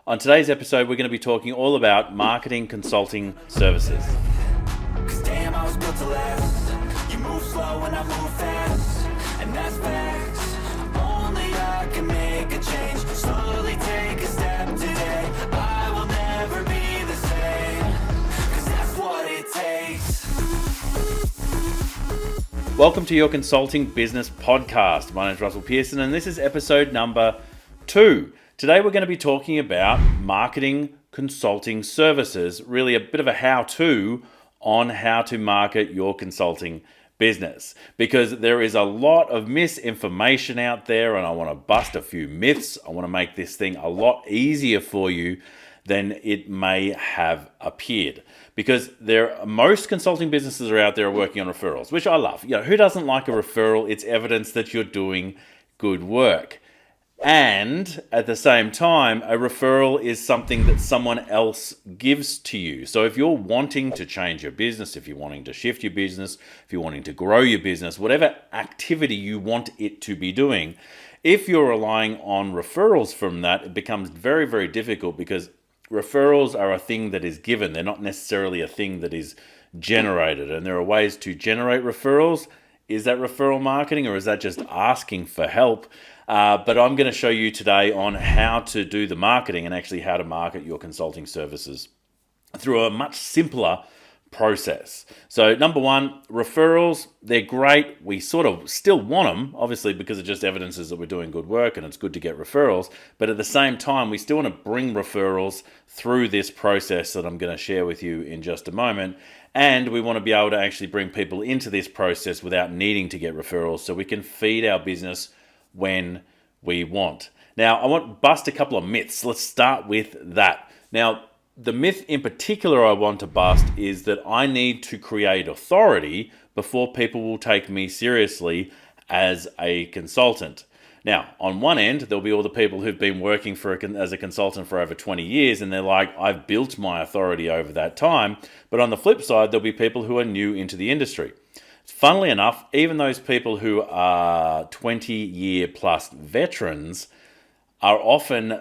On today's episode, we're going to be talking all about marketing consulting services. 'Cause damn, I was built to last. You move slow and I move fast, and that's facts. Only I can make a change. Slowly take a step today. I will never be the same, 'cause that's what it takes. Welcome to your Consulting Business Podcast. My name is Russell Pearson, and this is episode number 2. Today we're going to be talking about marketing consulting services, really a bit of a how-to on how to market your consulting business, because there is a lot of misinformation out there, and I want to bust a few myths. I want to make this thing a lot easier for you than it may have appeared, because most consulting businesses are out there working on referrals, which I love. Who doesn't like a referral? It's evidence that you're doing good work. And at the same time, a referral is something that someone else gives to you. So if you're wanting to change your business, if you're wanting to shift your business, if you're wanting to grow your business, whatever activity you want it to be doing, if you're relying on referrals from that, it becomes very, very difficult, because referrals are a thing that is given. They're not necessarily a thing that is generated. And there are ways to generate referrals. Is that referral marketing, or is that just asking for help? But I'm going to show you today on how to do the marketing and actually how to market your consulting services through a much simpler process. So number one, referrals, they're great. We sort of still want them, obviously, because it just evidences that we're doing good work, and it's good to get referrals. But at the same time, we still want to bring referrals through this process that I'm going to share with you in just a moment. And we want to be able to actually bring people into this process without needing to get referrals, so we can feed our business when we want. Now, I want to bust a couple of myths. Let's start with that. Now, the myth in particular I want to bust is that I need to create authority before people will take me seriously as a consultant. Now, on one end, there'll be all the people who've been working as a consultant for over 20 years, and they're like, I've built my authority over that time. But on the flip side, there'll be people who are new into the industry. Funnily enough, even those people who are 20-year plus veterans are often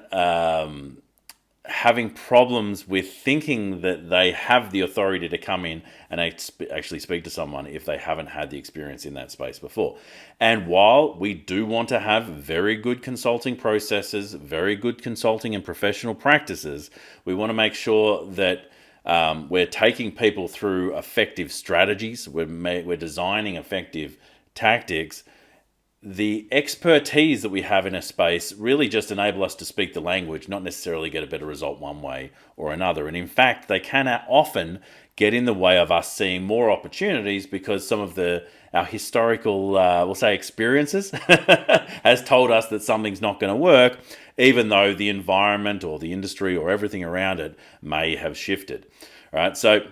having problems with thinking that they have the authority to come in and actually speak to someone if they haven't had the experience in that space before. And while we do want to have very good consulting processes, very good consulting and professional practices, we want to make sure that we're taking people through effective strategies. We're designing effective tactics. The expertise that we have in a space really just enable us to speak the language, not necessarily get a better result one way or another. And in fact, they can often get in the way of us seeing more opportunities, because some of our historical, we'll say, experiences has told us that something's not going to work, even though the environment or the industry or everything around it may have shifted. All right, so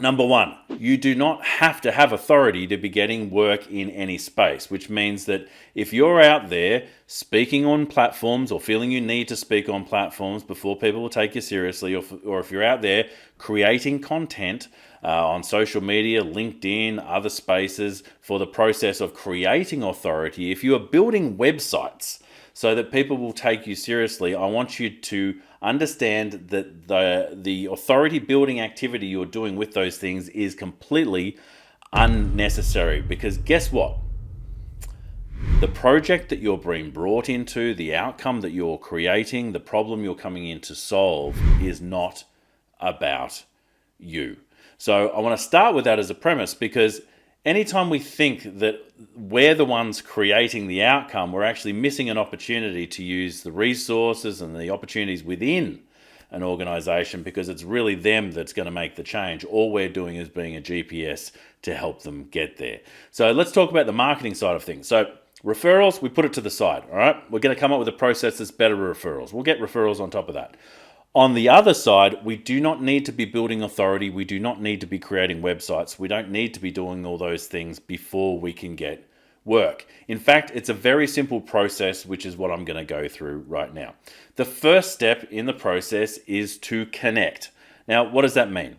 number one, you do not have to have authority to be getting work in any space, which means that if you're out there speaking on platforms, or feeling you need to speak on platforms before people will take you seriously, or if you're out there creating content on social media, LinkedIn, other spaces, for the process of creating authority, if you are building websites so that people will take you seriously, I want you to understand that the authority building activity you're doing with those things is completely unnecessary. Because guess what? The project that you're being brought into, the outcome that you're creating, the problem you're coming in to solve is not about you. So I want to start with that as a premise, because anytime we think that we're the ones creating the outcome, we're actually missing an opportunity to use the resources and the opportunities within an organization, because it's really them that's going to make the change. All we're doing is being a GPS to help them get there. So let's talk about the marketing side of things. So referrals, we put it to the side, all right? We're going to come up with a process that's better with referrals. We'll get referrals on top of that. On the other side, we do not need to be building authority. We do not need to be creating websites. We don't need to be doing all those things before we can get work. In fact, it's a very simple process, which is what I'm going to go through right now. The first step in the process is to connect. Now, what does that mean?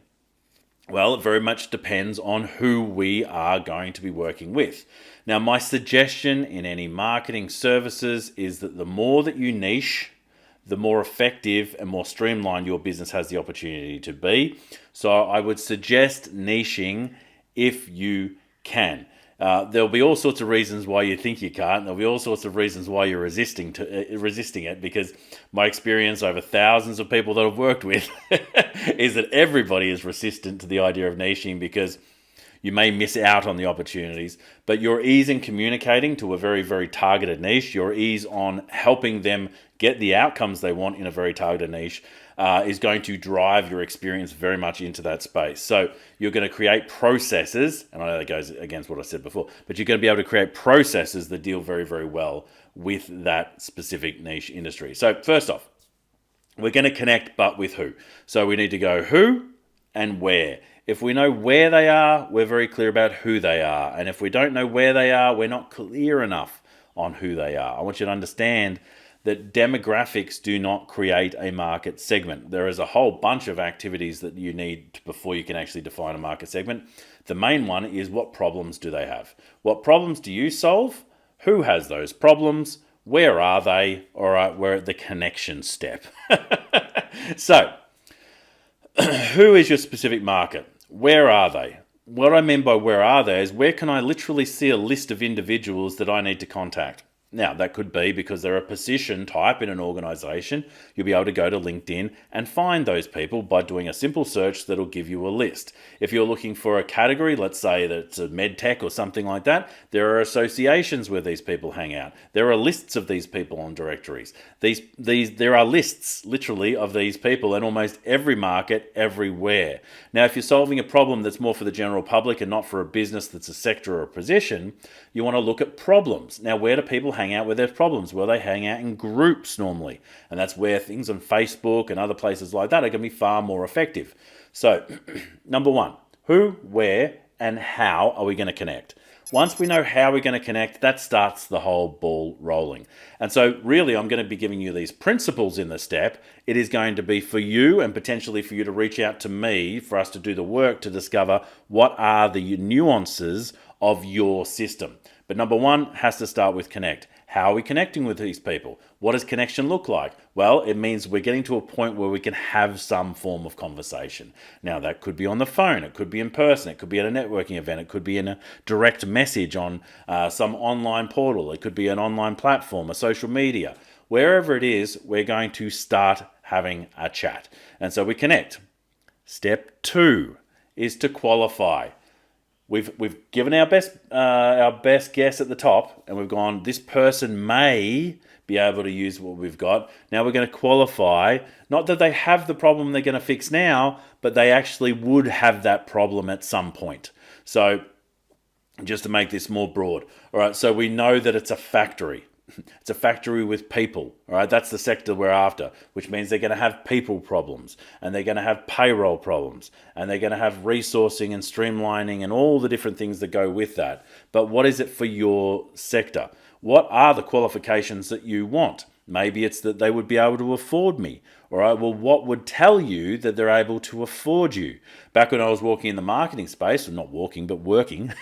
Well, it very much depends on who we are going to be working with. Now, my suggestion in any marketing services is that the more that you niche, the more effective and more streamlined your business has the opportunity to be. So I would suggest niching if you can. There'll be all sorts of reasons why you think you can't. There'll be all sorts of reasons why you're resisting it, because my experience over thousands of people that I've worked with is that everybody is resistant to the idea of niching, because you may miss out on the opportunities, but your ease in communicating to a very, very targeted niche, your ease on helping them get the outcomes they want in a very targeted niche, is going to drive your experience very much into that space. So you're going to create processes, and I know that goes against what I said before, but you're going to be able to create processes that deal very, very well with that specific niche industry. So first off, we're going to connect, but with who? So we need to go who and where. If we know where they are, we're very clear about who they are. And if we don't know where they are, we're not clear enough on who they are. I want you to understand that demographics do not create a market segment. There is a whole bunch of activities that you need before you can actually define a market segment. The main one is, what problems do they have? What problems do you solve? Who has those problems? Where are they? All right, we're at the connection step. So, who is your specific market? Where are they? What I mean by where are they is, where can I literally see a list of individuals that I need to contact? Now, that could be because they're a position type in an organization. You'll be able to go to LinkedIn and find those people by doing a simple search that'll give you a list. If you're looking for a category, let's say that it's a med tech or something like that, there are associations where these people hang out. There are lists of these people on directories. There are lists, literally, of these people in almost every market, everywhere. Now, if you're solving a problem that's more for the general public and not for a business that's a sector or a position, you want to look at problems. Now, where do people hang out with their problems? Well, they hang out in groups normally. And that's where things on Facebook and other places like that are going to be far more effective. So, number one, who, where, and how are we going to connect? Once we know how we're going to connect, that starts the whole ball rolling. And so really, I'm going to be giving you these principles in the step. It is going to be for you, and potentially for you to reach out to me, for us to do the work to discover what are the nuances of your system. But number one has to start with connect. How are we connecting with these people? What does connection look like? Well, it means we're getting to a point where we can have some form of conversation. Now, that could be on the phone, it could be in person, it could be at a networking event, it could be in a direct message on some online portal, it could be an online platform, a social media. Wherever it is, we're going to start having a chat. And so we connect. Step 2 is to qualify. We've given our best guess at the top, and we've gone, this person may be able to use what we've got. Now we're going to qualify, not that they have the problem they're going to fix now, but they actually would have that problem at some point. So just to make this more broad, all right, so we know that it's a factory. It's a factory with people, all right? That's the sector we're after, which means they're going to have people problems, and they're going to have payroll problems, and they're going to have resourcing and streamlining and all the different things that go with that. But what is it for your sector? What are the qualifications that you want? Maybe it's that they would be able to afford me. All right, well, what would tell you that they're able to afford you? Back when I was walking in the marketing space, well, not walking, but working,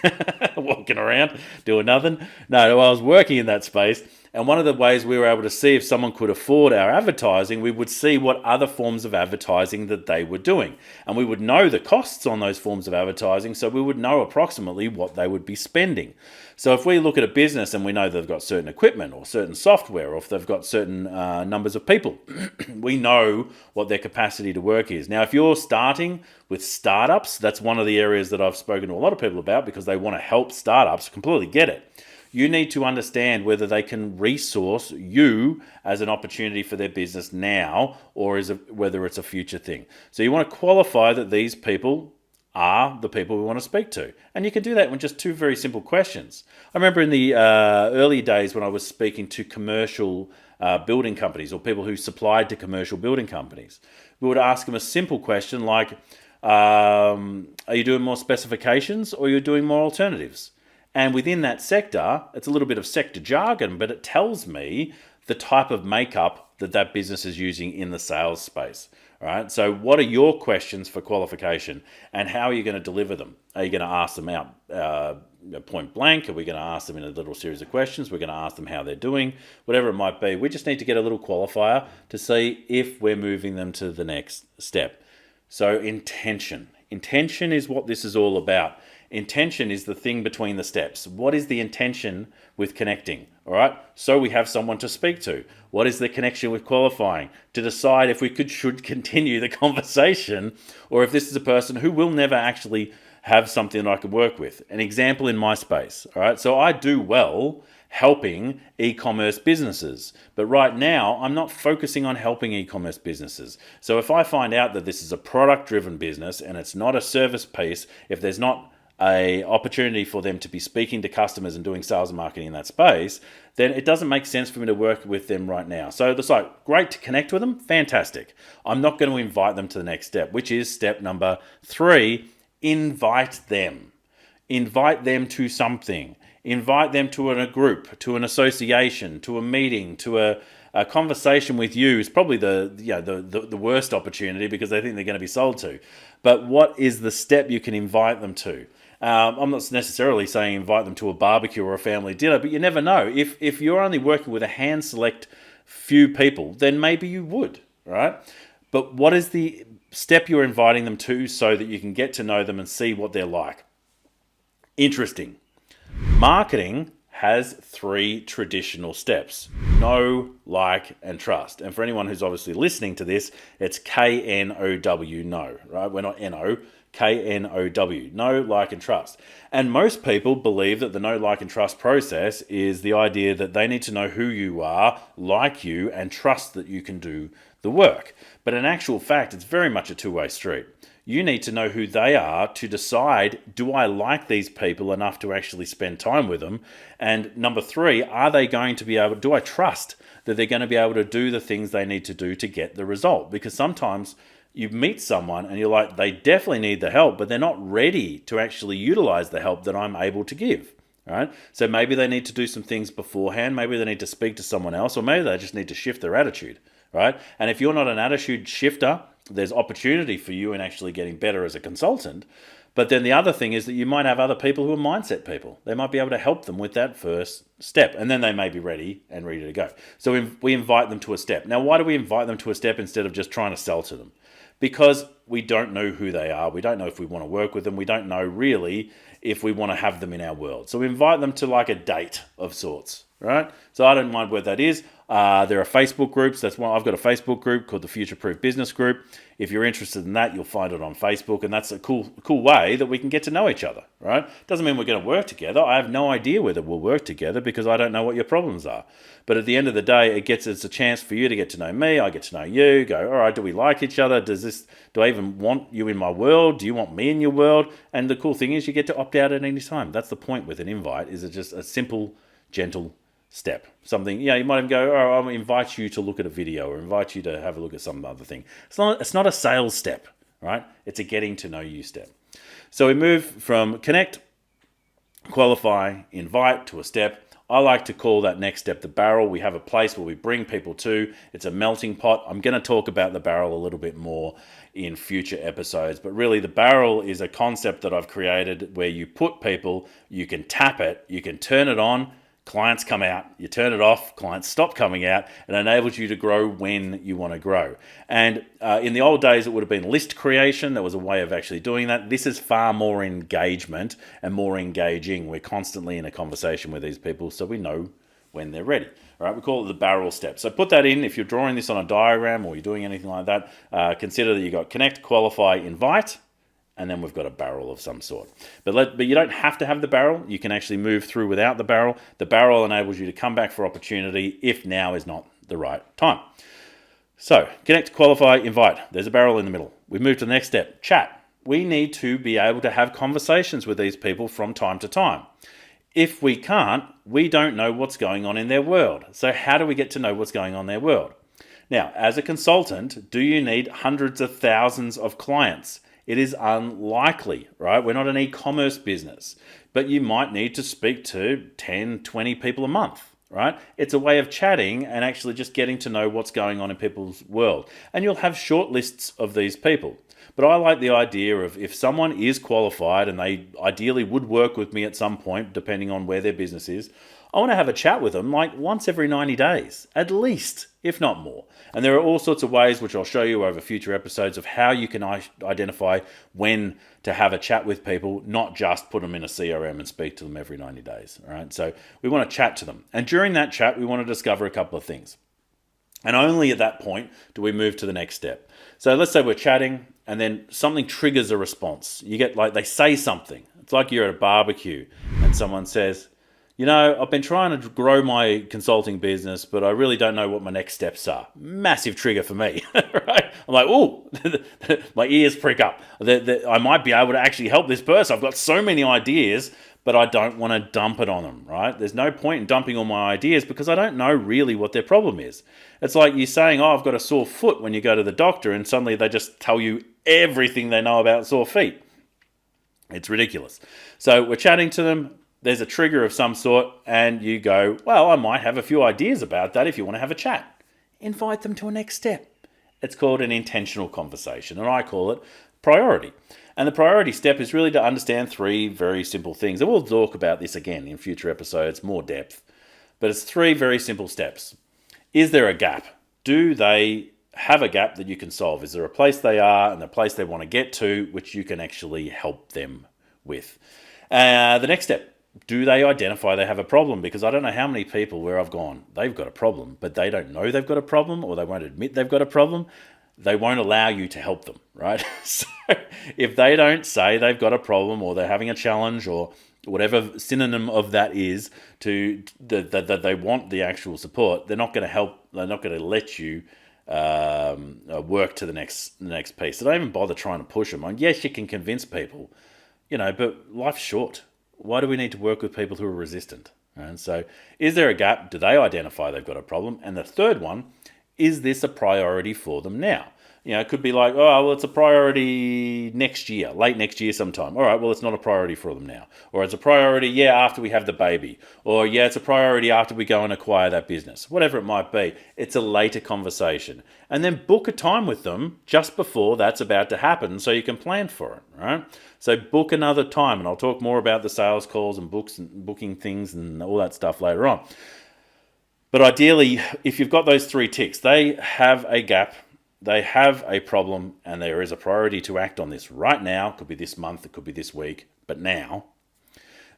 walking around, doing nothing. No, I was working in that space. And one of the ways we were able to see if someone could afford our advertising, we would see what other forms of advertising that they were doing. And we would know the costs on those forms of advertising, so we would know approximately what they would be spending. So if we look at a business and we know they've got certain equipment or certain software, or if they've got certain numbers of people, we know what their capacity to work is. Now, if you're starting with startups, that's one of the areas that I've spoken to a lot of people about, because they want to help startups. Completely get it. You need to understand whether they can resource you as an opportunity for their business now, or whether it's a future thing. So you want to qualify that these people are the people we want to speak to. And you can do that with just 2 very simple questions. I remember in the early days when I was speaking to commercial building companies, or people who supplied to commercial building companies, we would ask them a simple question like, are you doing more specifications, or are you doing more alternatives? And within that sector, it's a little bit of sector jargon, but it tells me the type of makeup that business is using in the sales space. All right. So what are your questions for qualification, and how are you going to deliver them? Are you going to ask them out point blank? Are we going to ask them in a little series of questions? We're going to ask them how they're doing, whatever it might be. We just need to get a little qualifier to see if we're moving them to the next step. So intention. Intention is what this is all about. Intention is the thing between the steps. What is the intention with connecting? All right. So we have someone to speak to. What is the connection with qualifying? To decide if we should continue the conversation, or if this is a person who will never actually have something that I could work with. An example in my space. All right. So I do well helping e-commerce businesses. But right now, I'm not focusing on helping e-commerce businesses. So if I find out that this is a product-driven business and it's not a service piece, if there's not a opportunity for them to be speaking to customers and doing sales and marketing in that space, then it doesn't make sense for me to work with them right now. So it's like, great to connect with them, fantastic. I'm not going to invite them to the next step, which is step number 3, invite them. Invite them to something. Invite them to a group, to an association, to a meeting, to a conversation with you is probably the worst opportunity, because they think they're going to be sold to. But what is the step you can invite them to? I'm not necessarily saying invite them to a barbecue or a family dinner, but you never know. If you're only working with a hand select few people, then maybe you would, right? But what is the step you're inviting them to so that you can get to know them and see what they're like? Interesting. Marketing has 3 traditional steps: know, like, and trust. And for anyone who's obviously listening to this, it's KNOW, know, right? We're not NO, KNOW, know, like, and trust. And most people believe that the know, like, and trust process is the idea that they need to know who you are, like you, and trust that you can do the work. But in actual fact, it's very much a two-way street. You need to know who they are to decide, do I like these people enough to actually spend time with them? And number 3, are they going to be able, do I trust that they're going to be able to do the things they need to do to get the result? Because sometimes you meet someone and you're like, they definitely need the help, but they're not ready to actually utilize the help that I'm able to give. Right? So maybe they need to do some things beforehand. Maybe they need to speak to someone else, or maybe they just need to shift their attitude. Right? And if you're not an attitude shifter, there's opportunity for you in actually getting better as a consultant. But then the other thing is that you might have other people who are mindset people. They might be able to help them with that first step, and then they may be ready to go. So we invite them to a step. Now, why do we invite them to a step instead of just trying to sell to them? Because we don't know who they are. We don't know if we want to work with them. We don't know really if we want to have them in our world. So we invite them to like a date of sorts, right? So I don't mind where that is. There are Facebook groups. That's why I've got a Facebook group called the Future Proof Business Group. If you're interested in that, you'll find it on Facebook, and that's a cool way that we can get to know each other, right? Doesn't mean we're going to work together. I have no idea whether we'll work together because I don't know what your problems are. But at the end of the day, it's a chance for you to get to know me. I get to know you. Go, all right, do we like each other? Do I even want you in my world? Do you want me in your world? And the cool thing is you get to opt out at any time. That's the point with an invite, is it's just a simple, gentle step. Something, you might even go, oh, I'll invite you to look at a video, or invite you to have a look at some other thing. It's not a sales step, right? It's a getting to know you step. So we move from connect, qualify, invite to a step. I like to call that next step the barrel. We have a place where we bring people to. It's a melting pot. I'm going to talk about the barrel a little bit more in future episodes, but really the barrel is a concept that I've created where you put people, you can tap it, you can turn it on, clients come out, you turn it off, clients stop coming out, and it enables you to grow when you want to grow. And in the old days, it would have been list creation. There was a way of actually doing that. This is far more engagement and more engaging. We're constantly in a conversation with these people, so we know when they're ready. All right, we call it the barrel step. So put that in. If you're drawing this on a diagram or you're doing anything like that, consider that you've got connect, qualify, invite, and then we've got a barrel of some sort. But you don't have to have the barrel. You can actually move through without the barrel. The barrel enables you to come back for opportunity if now is not the right time. So connect, qualify, invite. There's a barrel in the middle. We move to the next step, chat. We need to be able to have conversations with these people from time to time. If we can't, we don't know what's going on in their world. So how do we get to know what's going on in their world? Now, as a consultant, do you need hundreds of thousands of clients? It is unlikely, right? We're not an e-commerce business, but you might need to speak to 10, 20 people a month, right? It's a way of chatting and actually just getting to know what's going on in people's world. And you'll have short lists of these people. But I like the idea of if someone is qualified and they ideally would work with me at some point, depending on where their business is, I want to have a chat with them like once every 90 days, at least, if not more. And there are all sorts of ways, which I'll show you over future episodes, of how you can identify when to have a chat with people, not just put them in a CRM and speak to them every 90 days. All right. So we want to chat to them. And during that chat, we want to discover a couple of things. And only at that point do we move to the next step. So let's say we're chatting and then something triggers a response. You get like, they say something. It's like you're at a barbecue and someone says, you know, I've been trying to grow my consulting business, but I really don't know what my next steps are. Massive trigger for me, right? I'm like, oh, my ears prick up. I might be able to actually help this person. I've got so many ideas, but I don't want to dump it on them, right? There's no point in dumping all my ideas because I don't know really what their problem is. It's like you saying, oh, I've got a sore foot when you go to the doctor, and suddenly they just tell you everything they know about sore feet. It's ridiculous. So we're chatting to them. There's a trigger of some sort, and you go, well, I might have a few ideas about that if you want to have a chat. Invite them to a next step. It's called an intentional conversation, and I call it priority. And the priority step is really to understand three very simple things. And we'll talk about this again in future episodes, more depth. But it's three very simple steps. Is there a gap? Do they have a gap that you can solve? Is there a place they are and a place they want to get to which you can actually help them with? The next step. Do they identify they have a problem? Because I don't know how many people where I've gone, they've got a problem, but they don't know they've got a problem, or they won't admit they've got a problem. They won't allow you to help them, right? So if they don't say they've got a problem or they're having a challenge or whatever synonym of that is to that they want the actual support, they're not going to help. They're not going to let you work to the next piece. So don't even bother trying to push them. And yes, you can convince people, but life's short. Why do we need to work with people who are resistant? And so, is there a gap? Do they identify they've got a problem? And the third one, is this a priority for them now? It could be like, oh, well, it's a priority next year, late next year sometime. All right, well, it's not a priority for them now. Or it's a priority, after we have the baby. Or, it's a priority after we go and acquire that business. Whatever it might be, it's a later conversation. And then book a time with them just before that's about to happen so you can plan for it, right? So book another time, and I'll talk more about the sales calls and books and booking things and all that stuff later on. But ideally, if you've got those three ticks, they have a gap, they have a problem, and there is a priority to act on this right now. It could be this month, it could be this week, but now.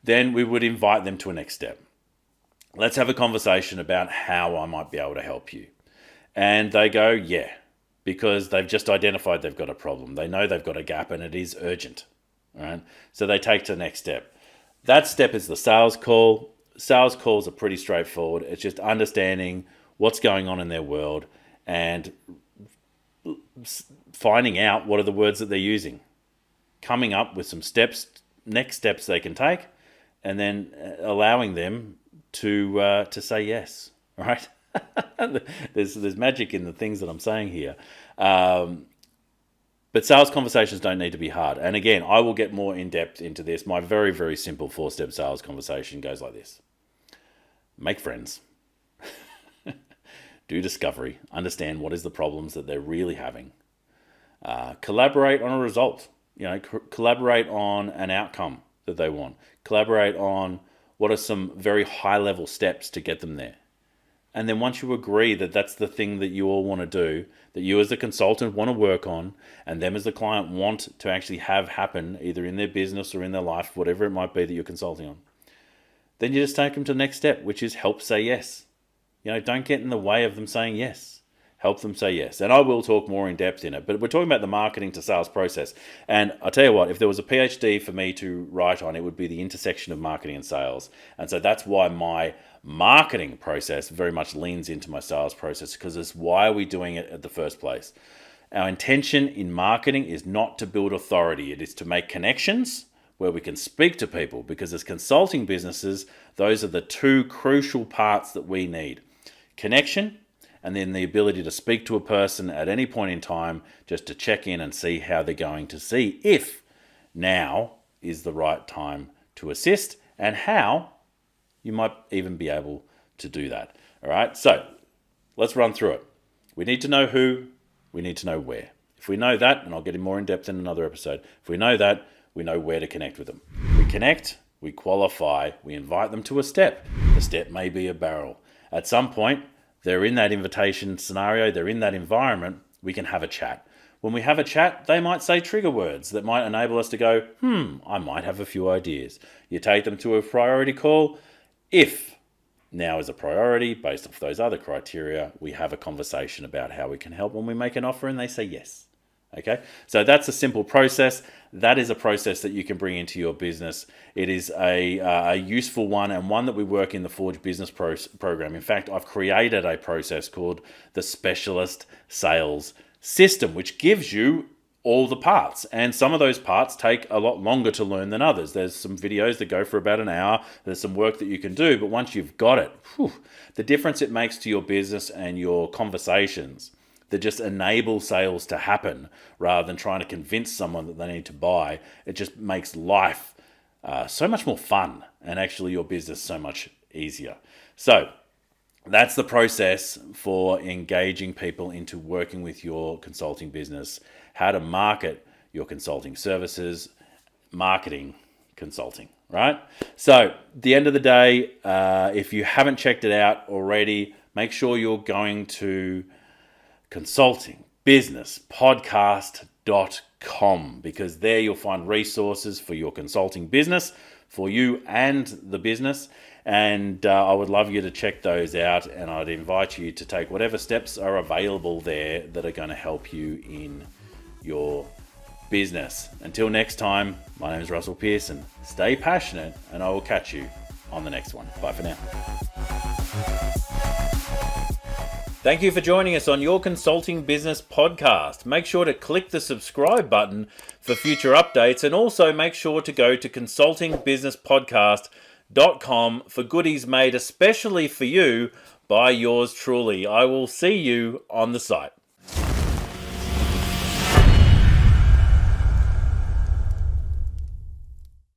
Then we would invite them to a next step. Let's have a conversation about how I might be able to help you. And they go, yeah, because they've just identified they've got a problem. They know they've got a gap and it is urgent. Right? So they take to the next step. That step is the sales call. Sales calls are pretty straightforward. It's just understanding what's going on in their world and finding out what are the words that they're using. Coming up with some steps, next steps they can take, and then allowing them to say yes. Right? There's magic in the things that I'm saying here. But sales conversations don't need to be hard. And again, I will get more in depth into this. My very, very simple 4-step sales conversation goes like this. Make friends. Do discovery. Understand what is the problems that they're really having. Collaborate on a result. Collaborate on an outcome that they want. Collaborate on what are some very high-level steps to get them there. And then once you agree that that's the thing that you all want to do, that you as a consultant want to work on, and them as the client want to actually have happen, either in their business or in their life, whatever it might be that you're consulting on, then you just take them to the next step, which is help say yes. Don't get in the way of them saying yes. Help them say yes. And I will talk more in depth in it, but we're talking about the marketing to sales process. And I'll tell you what, if there was a PhD for me to write on, it would be the intersection of marketing and sales. And so that's why my marketing process very much leans into my sales process, because it's why are we doing it at the first place. Our intention in marketing is not to build authority. It is to make connections where we can speak to people, because as consulting businesses, those are the two crucial parts that we need. Connection, and then the ability to speak to a person at any point in time just to check in and see how they're going, to see if now is the right time to assist, and how you might even be able to do that. All right, so let's run through it. We need to know who, we need to know where. If we know that, and I'll get in more in depth in another episode, if we know that, we know where to connect with them. We connect, we qualify, we invite them to a step. The step may be a barrel. At some point, they're in that invitation scenario, they're in that environment, we can have a chat. When we have a chat, they might say trigger words that might enable us to go, I might have a few ideas. You take them to a priority call. If now is a priority, based off those other criteria, we have a conversation about how we can help when we make an offer and they say yes. Okay, so that's a simple process. That is a process that you can bring into your business. It is a useful one, and one that we work in the Forge Business program. In fact, I've created a process called the Specialist Sales System, which gives you all the parts. And some of those parts take a lot longer to learn than others. There's some videos that go for about an hour. There's some work that you can do, but once you've got it, the difference it makes to your business and your conversations that just enable sales to happen rather than trying to convince someone that they need to buy. It just makes life so much more fun and actually your business so much easier. So that's the process for engaging people into working with your consulting business, how to market your consulting services, marketing consulting, right? So at the end of the day, if you haven't checked it out already, make sure you're going to consultingbusinesspodcast.com, because there you'll find resources for your consulting business, for you and the business. And I would love you to check those out, and I'd invite you to take whatever steps are available there that are going to help you in your business. Until next time, my name is Russell Pearson. Stay passionate, and I will catch you on the next one. Bye for now. Thank you for joining us on Your Consulting Business Podcast. Make sure to click the subscribe button for future updates, and also make sure to go to consultingbusinesspodcast.com for goodies made especially for you by yours truly. I will see you on the site.